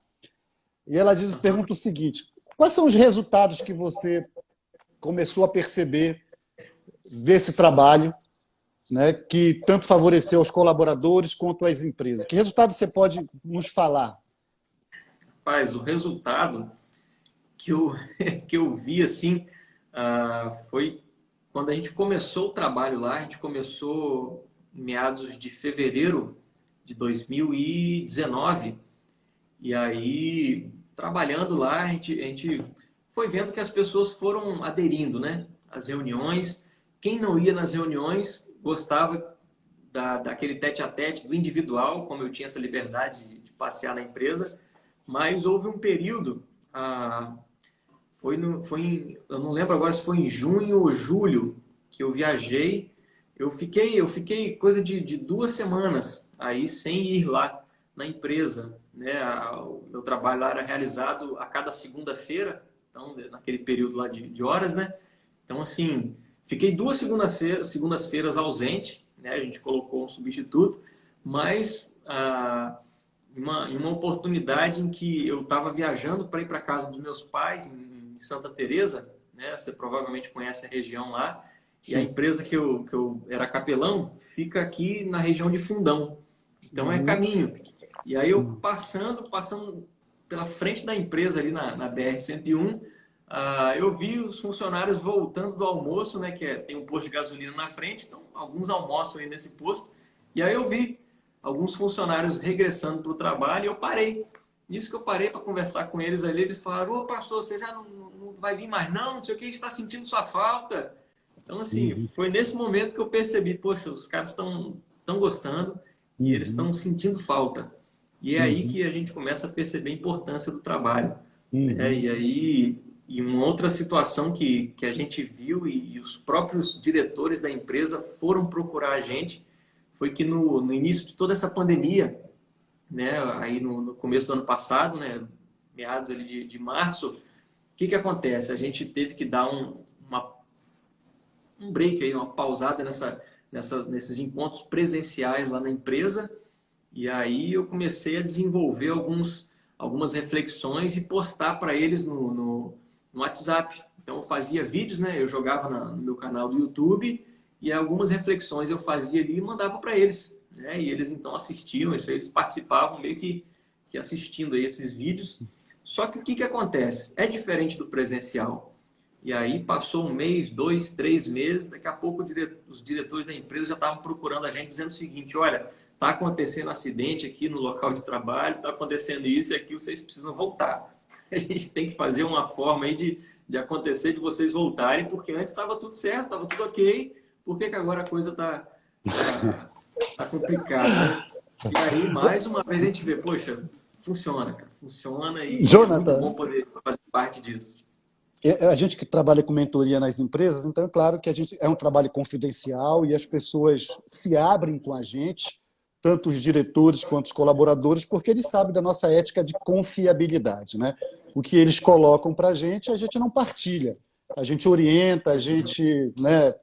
E ela pergunta o seguinte: quais são os resultados que você começou a perceber desse trabalho, né, que tanto favoreceu os colaboradores quanto as empresas? Que resultado você pode nos falar? Rapaz, o resultado que eu, que eu vi assim foi quando a gente começou o trabalho lá, a gente começou em meados de fevereiro de 2019, e aí trabalhando lá, a gente foi vendo que as pessoas foram aderindo, né? Às reuniões. Quem não ia nas reuniões gostava daquele tete a tete, do individual, como eu tinha essa liberdade de passear na empresa, mas houve um período, eu não lembro agora se foi em junho ou julho que eu viajei. Eu fiquei coisa de 2 semanas aí sem ir lá na empresa, né? O meu trabalho lá era realizado a cada segunda-feira, então naquele período lá de horas, né? Então assim, fiquei 2 segundas-feiras ausente, né? A gente colocou um substituto, mas em uma oportunidade em que eu estava viajando para ir para casa dos meus pais em Santa Teresa, né? Você provavelmente conhece a região lá. E a Sim. empresa que eu era capelão fica aqui na região de Fundão. Então é Uhum. caminho. E aí eu passando pela frente da empresa ali na BR-101, eu vi os funcionários voltando do almoço, né? Tem um posto de gasolina na frente, então alguns almoçam aí nesse posto. E aí eu vi alguns funcionários regressando para o trabalho e eu parei. Nisso que eu parei para conversar com eles ali, eles falaram: ô pastor, você já não vai vir mais não? Não sei o que, a gente está sentindo sua falta. Então, assim, Uhum. foi nesse momento que eu percebi: poxa, os caras estão gostando e eles Uhum. estão sentindo falta. E é aí Uhum. que a gente começa a perceber a importância do trabalho, né? Uhum. E aí, e uma outra situação que a gente viu e os próprios diretores da empresa foram procurar a gente foi que no início de toda essa pandemia, né, aí no começo do ano passado, né, meados ali de março, o que acontece? A gente teve que dar um break aí, uma pausada nesses encontros presenciais lá na empresa. E aí eu comecei a desenvolver algumas reflexões e postar para eles no WhatsApp. Então eu fazia vídeos, né? Eu jogava no meu canal do YouTube e algumas reflexões eu fazia ali e mandava para eles, né? E eles então assistiam, isso aí, eles participavam meio que assistindo aí esses vídeos. Só que o que acontece? É diferente do presencial. E aí passou um mês, 2, 3 meses, daqui a pouco os diretores da empresa já estavam procurando a gente dizendo o seguinte: olha, está acontecendo acidente aqui no local de trabalho, está acontecendo isso e aquilo, vocês precisam voltar. A gente tem que fazer uma forma aí de acontecer, de vocês voltarem, porque antes estava tudo certo, estava tudo ok, por que agora a coisa tá complicada, né? E aí, mais uma vez, a gente vê, poxa, funciona, cara, funciona e é muito Jonathan, bom poder fazer parte disso. a gente que trabalha com mentoria nas empresas, então é claro que a gente é um trabalho confidencial e as pessoas se abrem com a gente, tanto os diretores quanto os colaboradores, porque eles sabem da nossa ética de confiabilidade, né? O que eles colocam para a gente não partilha. A gente orienta, a gente, né,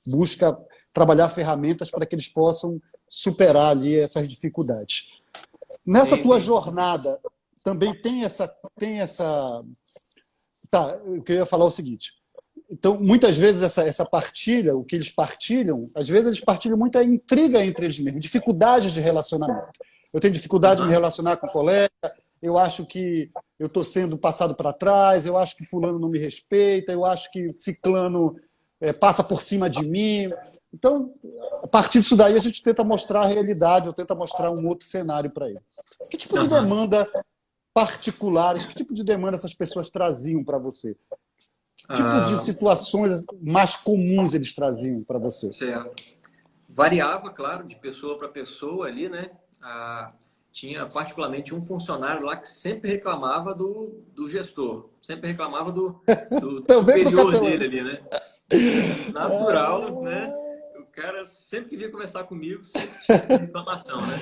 busca trabalhar ferramentas para que eles possam superar ali essas dificuldades. Nessa Sim, tua sim. jornada, também tem essa. Tá, eu queria falar o seguinte. Então, muitas vezes, essa partilha, o que eles partilham, às vezes eles partilham muita intriga entre eles mesmos, dificuldades de relacionamento. Eu tenho dificuldade de me Uhum. relacionar com o colega, eu acho que eu estou sendo passado para trás, eu acho que fulano não me respeita, eu acho que ciclano passa por cima de mim. Então, a partir disso daí, a gente tenta mostrar a realidade, ou tenta mostrar um outro cenário para ele. Que tipo de Uhum. demanda particulares, que tipo de demanda essas pessoas traziam para você? Que tipo de Ah, situações mais comuns eles traziam para você? certo. Variava, claro, de pessoa para pessoa ali, né? Tinha particularmente um funcionário lá que sempre reclamava do gestor, sempre reclamava do Também para o superior capelão. dele ali, né? Natural, né? O cara sempre que vinha conversar comigo, sempre tinha essa reclamação, né?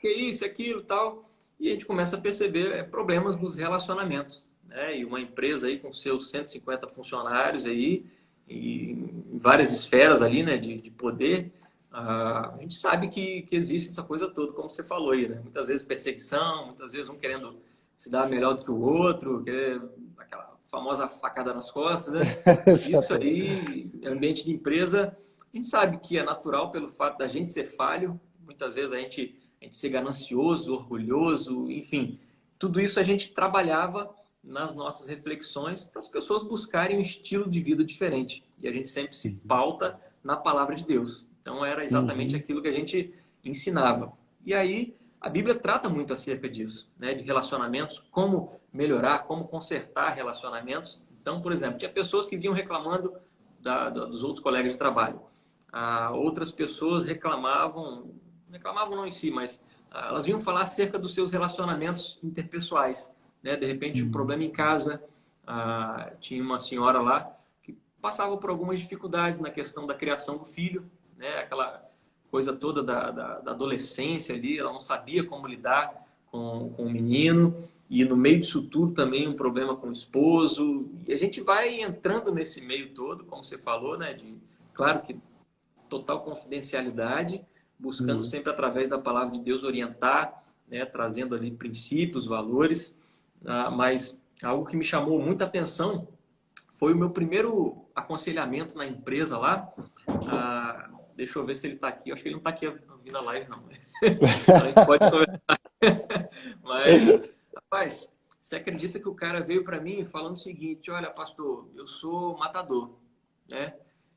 Que isso, aquilo, tal. E a gente começa a perceber problemas nos relacionamentos, né? E uma empresa aí com seus 150 funcionários aí, e em várias esferas ali, né, de poder, a gente sabe que existe essa coisa toda, como você falou aí, né? Muitas vezes perseguição, muitas vezes um querendo se dar melhor do que o outro, aquela famosa facada nas costas, né? Isso Exatamente. aí, ambiente de empresa, a gente sabe que é natural pelo fato da gente ser falho, muitas vezes a gente ser ganancioso, orgulhoso, enfim, tudo isso a gente trabalhava nas nossas reflexões para as pessoas buscarem um estilo de vida diferente. E a gente sempre se pauta na palavra de Deus. Então era exatamente Uhum. aquilo que a gente ensinava. E aí a Bíblia trata muito acerca disso, né, de relacionamentos, como melhorar, como consertar relacionamentos. Então, por exemplo, tinha pessoas que vinham reclamando dos outros colegas de trabalho. Outras pessoas reclamavam não em si, mas elas vinham falar acerca dos seus relacionamentos interpessoais, né? De repente, um problema em casa. Tinha uma senhora lá que passava por algumas dificuldades na questão da criação do filho, né? Aquela coisa toda da adolescência ali, ela não sabia como lidar com o menino, e no meio disso tudo também um problema com o esposo, e a gente vai entrando nesse meio todo, como você falou, né? Claro que total confidencialidade, buscando Uhum. sempre através da palavra de Deus orientar, né? Trazendo ali princípios, valores, mas algo que me chamou muita atenção foi o meu primeiro aconselhamento na empresa lá. Deixa eu ver se ele está aqui. Eu acho que ele não está aqui ouvindo a live, não. A gente pode conversar. Mas, rapaz, você acredita que o cara veio para mim falando o seguinte: olha, pastor, eu sou matador, né?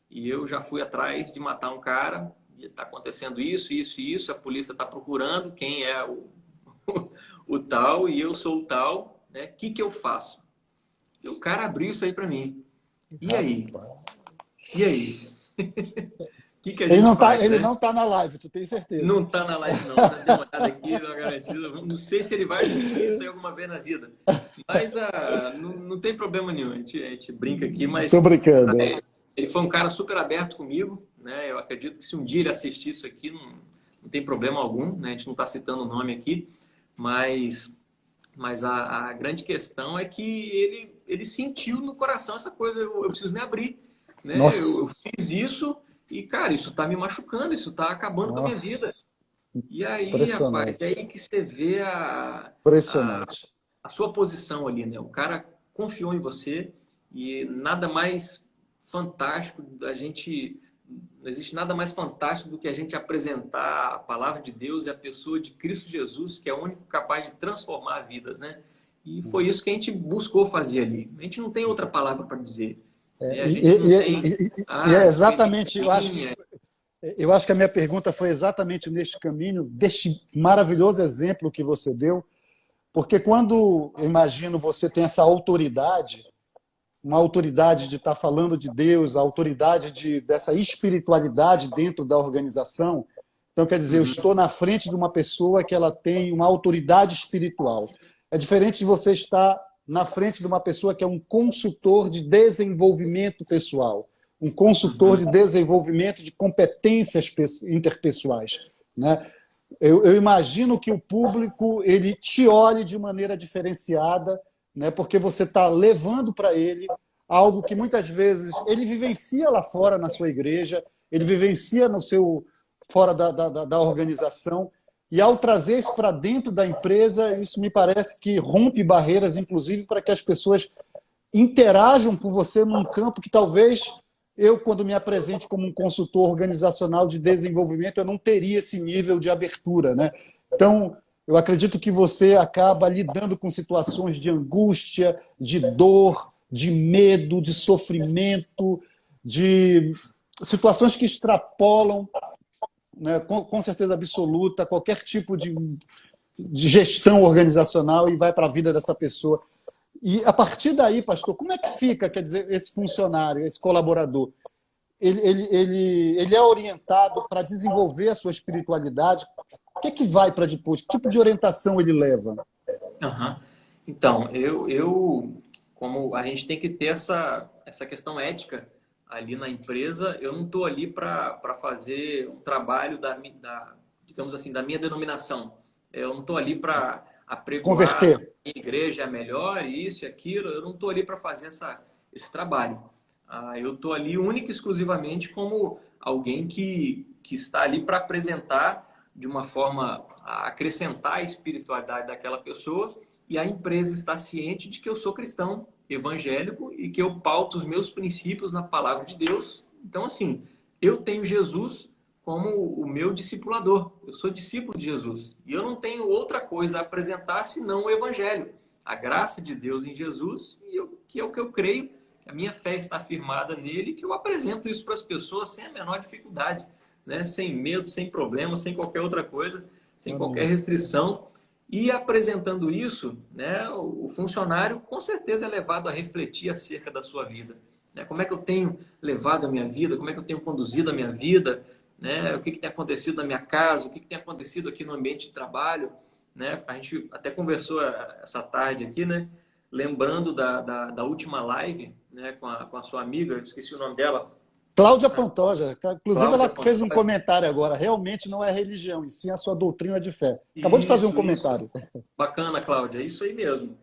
E eu já fui atrás de matar um cara, e está acontecendo isso, isso e isso, a polícia está procurando quem é o tal, e eu sou o tal, né? O que eu faço? E o cara abriu isso aí para mim. E aí? Rapaz. E aí? O que a gente faz, Ele né? não tá na live, tu tem certeza. Não tá na live, não. Já dei uma olhada aqui, não garantido. Não sei se ele vai assistir isso aí alguma vez na vida. Mas não tem problema nenhum. A gente brinca aqui, Tô mas brincando. ele foi um cara super aberto comigo, né? Eu acredito que se um dia ele assistir isso aqui, não tem problema algum, né? A gente não está citando o nome aqui, mas, mas a grande questão é que ele sentiu no coração essa coisa, eu preciso me abrir, né? Eu Nossa, fiz isso e, cara, isso está me machucando, isso está acabando com a minha vida. nossa, E aí, rapaz, é impressionante. aí que você vê Impressionante. a sua posição ali, né? O cara confiou em você e nada mais fantástico da gente. Não existe nada mais fantástico do que a gente apresentar a palavra de Deus e a pessoa de Cristo Jesus, que é o único capaz de transformar vidas, né? E foi isso que a gente buscou fazer ali. A gente não tem outra palavra para dizer. né? A E, gente não e- tem, e é foi exatamente, eu acho que a minha pergunta foi exatamente neste caminho, deste maravilhoso exemplo que você deu, porque quando, eu imagino, você tem essa autoridade, uma autoridade de estar falando de Deus, a autoridade dessa espiritualidade dentro da organização. Então, quer dizer, eu Uhum, estou na frente de uma pessoa que ela tem uma autoridade espiritual. É diferente de você estar na frente de uma pessoa que é um consultor de desenvolvimento pessoal, um consultor de uhum. desenvolvimento de competências interpessoais, né? Eu imagino que o público ele te olhe de maneira diferenciada, né? Porque você está levando para ele algo que muitas vezes ele vivencia lá fora na sua igreja, ele vivencia no seu fora da organização, e ao trazer isso para dentro da empresa, isso me parece que rompe barreiras, inclusive para que as pessoas interajam com você num campo que talvez eu, quando me apresente como um consultor organizacional de desenvolvimento, eu não teria esse nível de abertura, né? Então, eu acredito que você acaba lidando com situações de angústia, de dor, de medo, de sofrimento, de situações que extrapolam, né, com certeza absoluta, qualquer tipo de gestão organizacional e vai para a vida dessa pessoa. E a partir daí, pastor, como é que fica, quer dizer, esse funcionário, esse colaborador? Ele é orientado para desenvolver a sua espiritualidade? O que é que vai para depois? Que tipo de orientação ele leva? Aham. Então, como a gente tem que ter essa questão ética ali na empresa, eu não estou ali para fazer um trabalho digamos assim, da minha denominação. Eu não estou ali para apregoar que Converter. a minha igreja é a melhor, isso e aquilo. Eu não estou ali para fazer esse trabalho. Eu estou ali única e exclusivamente como alguém que está ali para apresentar de uma forma a acrescentar a espiritualidade daquela pessoa, e a empresa está ciente de que eu sou cristão, evangélico, e que eu pauto os meus princípios na palavra de Deus. Então, assim, eu tenho Jesus como o meu discipulador. Eu sou discípulo de Jesus. E eu não tenho outra coisa a apresentar senão o evangelho. A graça de Deus em Jesus, que é o que eu creio, que a minha fé está firmada nele, que eu apresento isso para as pessoas sem a menor dificuldade, né? Sem medo, sem problema, sem qualquer outra coisa, sem qualquer Amém. restrição. E apresentando isso, né, o funcionário com certeza é levado a refletir acerca da sua vida. Né? Como é que eu tenho levado a minha vida? Como é que eu tenho conduzido a minha vida? Né? O que tem acontecido na minha casa? O que tem acontecido aqui no ambiente de trabalho? Né? A gente até conversou essa tarde aqui, né? Lembrando da última live, né, com a sua amiga, esqueci o nome dela, Cláudia Pantoja, inclusive Cláudia ela fez um Pantoja. comentário agora, realmente não é religião, e sim a sua doutrina de fé. Acabou de fazer um Isso. comentário. Bacana, Cláudia, é isso aí mesmo.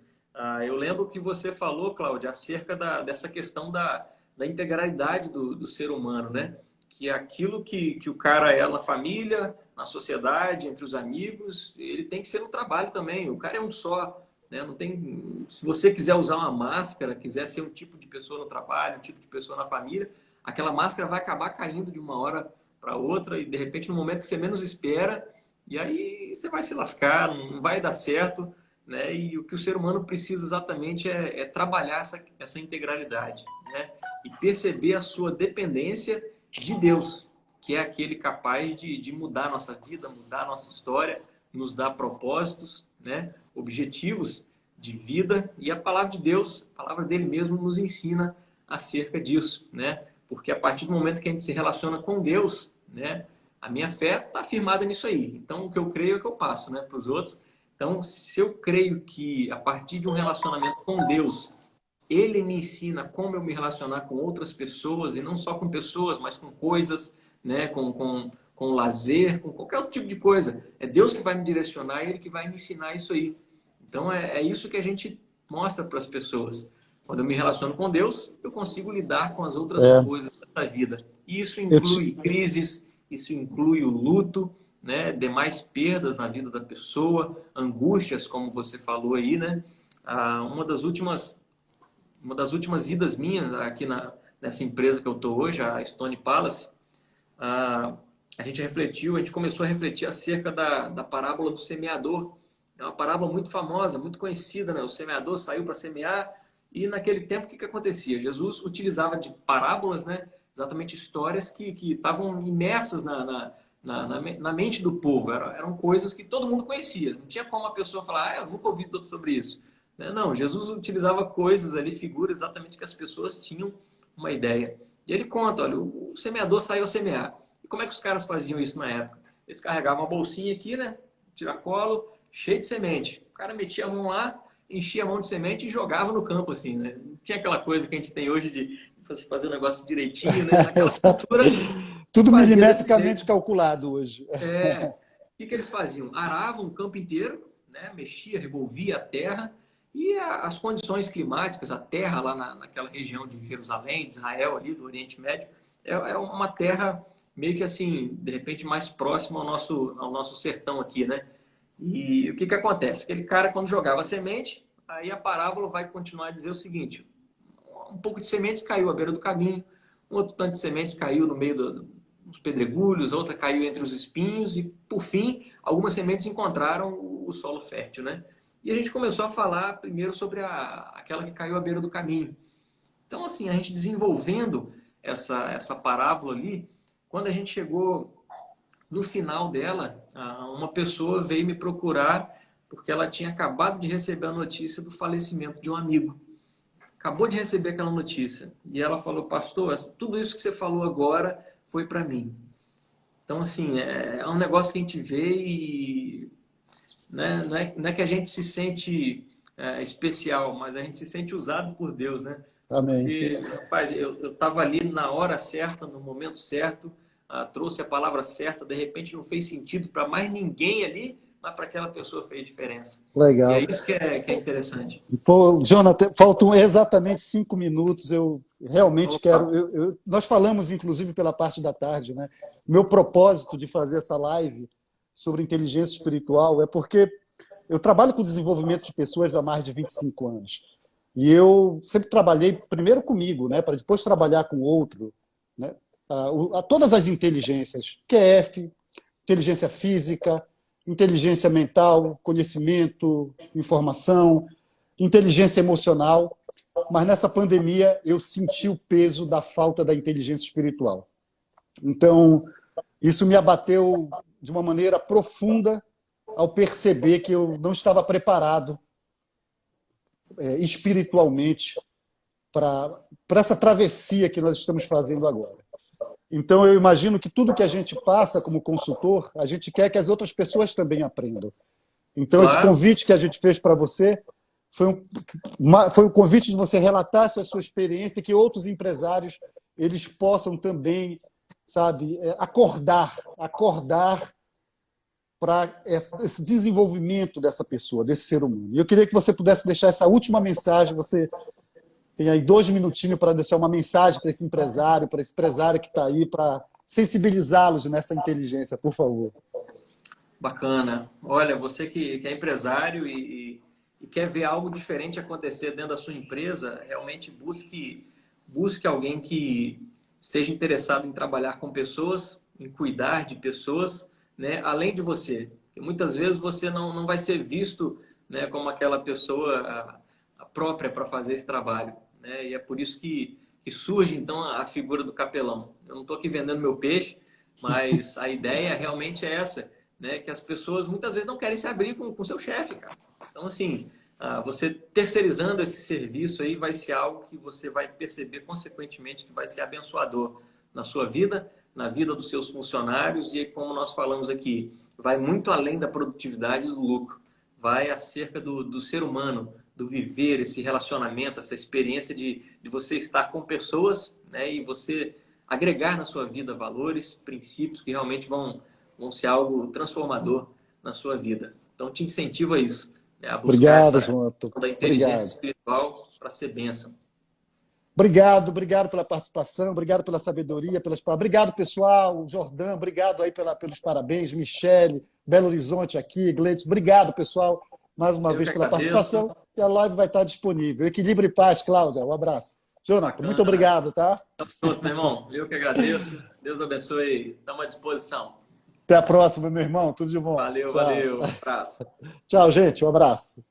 Eu lembro que você falou, Cláudia, acerca dessa questão da integralidade do ser humano, né? Que aquilo que o cara é na família, na sociedade, entre os amigos, ele tem que ser no trabalho também. O cara é um só, né? Não tem, se você quiser usar uma máscara, quiser ser um tipo de pessoa no trabalho, um tipo de pessoa na família, aquela máscara vai acabar caindo de uma hora para outra e de repente no momento que você menos espera, e aí você vai se lascar, não vai dar certo, né? E o que o ser humano precisa exatamente é trabalhar essa integralidade, né? E perceber a sua dependência de Deus, que é aquele capaz de mudar a nossa vida, mudar a nossa história, nos dar propósitos, né? Objetivos de vida. E a palavra de Deus, a palavra dele mesmo nos ensina acerca disso, né? Porque a partir do momento que a gente se relaciona com Deus, né? A minha fé está firmada nisso aí. Então, o que eu creio é o que eu passo, né, para os outros. Então, se eu creio que a partir de um relacionamento com Deus, Ele me ensina como eu me relacionar com outras pessoas, e não só com pessoas, mas com coisas, né, com lazer, com qualquer outro tipo de coisa. É Deus que vai me direcionar e Ele que vai me ensinar isso aí. Então, é isso que a gente mostra para as pessoas. Quando eu me relaciono com Deus, eu consigo lidar com as outras É, coisas da vida. E isso eu inclui te, crises, isso inclui o luto, né? Demais perdas na vida da pessoa, angústias, como você falou aí, né? Uma das últimas idas minhas aqui nessa empresa que eu estou hoje, a Stone Palace, a, a gente começou a refletir acerca da parábola do semeador. É uma parábola muito famosa, muito conhecida, né? O semeador saiu para semear E naquele tempo, o que acontecia? Jesus utilizava de parábolas, né? Exatamente histórias que estavam imersas na mente do povo. Eram coisas que todo mundo conhecia. Não tinha como a pessoa falar, eu nunca ouvi sobre isso. Né? Não, Jesus utilizava coisas ali, figuras exatamente que as pessoas tinham uma ideia. E ele conta, olha, o semeador saiu a semear. E como é que os caras faziam isso na época? Eles carregavam uma bolsinha aqui, né? Tiracolo, cheio de semente. O cara metia a mão lá, enchia a mão de semente e jogava no campo, assim, né? Não tinha aquela coisa que a gente tem hoje de fazer o negócio direitinho, né? Naquela cultura, tudo fazia milimetricamente calculado hoje. O que eles faziam? Aravam o campo inteiro, né? Mexia, revolvia a terra e as condições climáticas, a terra lá naquela região de Jerusalém, de Israel, ali do Oriente Médio, é uma terra meio que assim, de repente mais próxima ao nosso sertão aqui, né? E o que acontece? Aquele cara, quando jogava a semente, aí a parábola vai continuar a dizer o seguinte: um pouco de semente caiu à beira do caminho, um outro tanto de semente caiu no meio dos pedregulhos, outra caiu entre os espinhos e, por fim, algumas sementes encontraram o solo fértil, né? E a gente começou a falar primeiro sobre aquela que caiu à beira do caminho. Então, assim, a gente desenvolvendo essa parábola ali, quando a gente chegou no final dela, uma pessoa veio me procurar porque ela tinha acabado de receber a notícia do falecimento de um amigo. Acabou de receber aquela notícia. E ela falou, pastor, tudo isso que você falou agora foi para mim. Então, assim, é um negócio que a gente vê e né, não é que a gente se sente especial, mas a gente se sente usado por Deus, né? Amém. Porque, rapaz, eu estava ali na hora certa, no momento certo, trouxe a palavra certa, de repente não fez sentido para mais ninguém ali, mas para aquela pessoa fez diferença. Legal. E é isso que é interessante. Pô, Jonathan, faltam exatamente 5 minutos. Eu realmente quero. Nós falamos, inclusive, pela parte da tarde, né? Meu propósito de fazer essa live sobre inteligência espiritual é porque eu trabalho com desenvolvimento de pessoas há mais de 25 anos. E eu sempre trabalhei primeiro comigo, né? Para depois trabalhar com outro, né? A todas as inteligências, QF, inteligência física, inteligência mental, conhecimento, informação, inteligência emocional. Mas nessa pandemia eu senti o peso da falta da inteligência espiritual. Então, isso me abateu de uma maneira profunda ao perceber que eu não estava preparado espiritualmente para essa travessia que nós estamos fazendo agora. Então, eu imagino que tudo que a gente passa como consultor, a gente quer que as outras pessoas também aprendam. Então, claro, esse convite que a gente fez para você foi um convite de você relatar a sua experiência, que outros empresários eles possam também, sabe, acordar para esse desenvolvimento dessa pessoa, desse ser humano. E eu queria que você pudesse deixar essa última mensagem. Você tem aí 2 minutinhos para deixar uma mensagem para esse empresário que está aí, para sensibilizá-los nessa inteligência, por favor. Bacana. Olha, você que é empresário e quer ver algo diferente acontecer dentro da sua empresa, realmente busque alguém que esteja interessado em trabalhar com pessoas, em cuidar de pessoas, né, além de você. E muitas vezes você não vai ser visto, né, como aquela pessoa própria para fazer esse trabalho, né? E é por isso que surge, então, a figura do capelão. Eu não estou aqui vendendo meu peixe, mas a ideia realmente é essa, né? Que as pessoas muitas vezes não querem se abrir com o seu chefe, cara. Então, assim, você terceirizando esse serviço aí vai ser algo que você vai perceber, consequentemente, que vai ser abençoador na sua vida, na vida dos seus funcionários e, como nós falamos aqui, vai muito além da produtividade e do lucro. Vai acerca do ser humano, do viver, esse relacionamento, essa experiência de você estar com pessoas, né, e você agregar na sua vida valores, princípios que realmente vão ser algo transformador na sua vida. Então, te incentivo a isso, né, a buscar da inteligência espiritual para ser bênção. Obrigado pela participação, obrigado pela sabedoria, obrigado, pessoal, Jordão, obrigado aí pelos parabéns, Michele, Belo Horizonte aqui, Gleides, obrigado, pessoal, mais uma vez pela participação, e a live vai estar disponível. Equilíbrio e paz, Cláudia, um abraço. Jonathan, muito obrigado, tá? Tamo junto, meu irmão, eu que agradeço, Deus abençoe, estamos à disposição. Até a próxima, meu irmão, tudo de bom. Valeu, um abraço. Tchau, gente, um abraço.